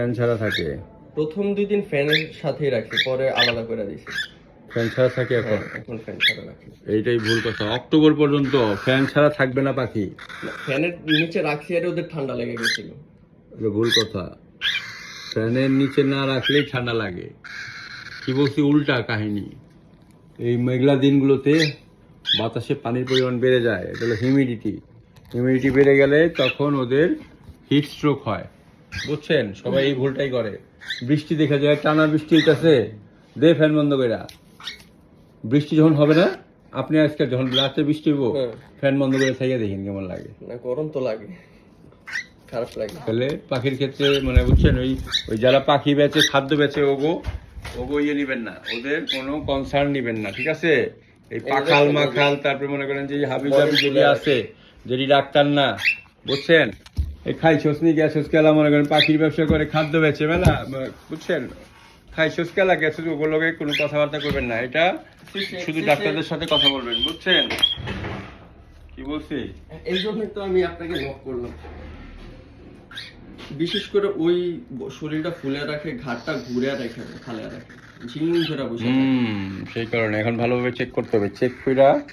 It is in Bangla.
ফ্যান ছাড়া থাকে? প্রথম 2 দিন ফ্যানের সাথেই রাখি, পরে আলাদা করে দিছি। ফ্যান ছাড়া থাকে এখন? এখন ফ্যান ছাড়া রাখি। এইটাই ভুল কথা। অক্টোবর পর্যন্ত ফ্যান ছাড়া থাকবে না পাখি। ফ্যানের নিচে রাখছি আর ওদের ঠান্ডা লেগে গেছিল। এটা ভুল কথা। ফ্যানের নিচে না রাখলেই ঠান্ডা লাগে। কি বলছি, উল্টা কাহিনী। এই মেঘলা দিনগুলোতে বাতাসে পানির পরিমাণ বেড়ে যায়, এটা হলো হিউমিডিটি বেড়ে গেলে তখন ওদের হিট স্ট্রোক হয়, বুঝছেন? সবাই এই ভুলটাই করে। বৃষ্টি দেখা যায়, টানা বৃষ্টি হইতেছে, দে ফ্যান বন্ধ করে। বৃষ্টি যখন হবে না, আপনি আজকে যখন রাতে বৃষ্টি হইব, ফ্যান বন্ধ করে থাইয়া দেখেন কেমন লাগে। না, গরম তো লাগে, খারাপ লাগে। তাহলে পাখির ক্ষেত্রে মানে বুঝছেন, ওই ওই যারা পাখি বেচে, খাদ্য বেচে, ওগো ইয়ে নিবেন না, ওদের কোনো কনসার্ন নিবেন না, ঠিক আছে? এই পাখাল মাখাল, তারপরে মনে করেন যে হাবি জাবি যেটি আছে, যেটি ডাক্তার না, বুঝছেন? এই খাইছস নি গ্যাসস কেলা, মনে করেন পাখির ব্যবসা করে, খাদ্য বেচে মেলা, বুঝছেন? খাইছস কেলা গ্যাসস, ওগুলোকে কোনো কথাবার্তা করবেন না। এটা শুধু ডাক্তারদের সাথে কথা বলবেন, বুঝছেন কি বলছি? এই জন্যই তো আমি আপনাকে নক করলাম। বিশেষ করে ওই শরীরটা ফুলে রাখে, ঘাটটা ঘুরে রাখে, খালে রাখে, ঝিম ধরে বসে থাকে। সেই কারণে এখন ভালোভাবে চেক করতে হবে, চেক কইরা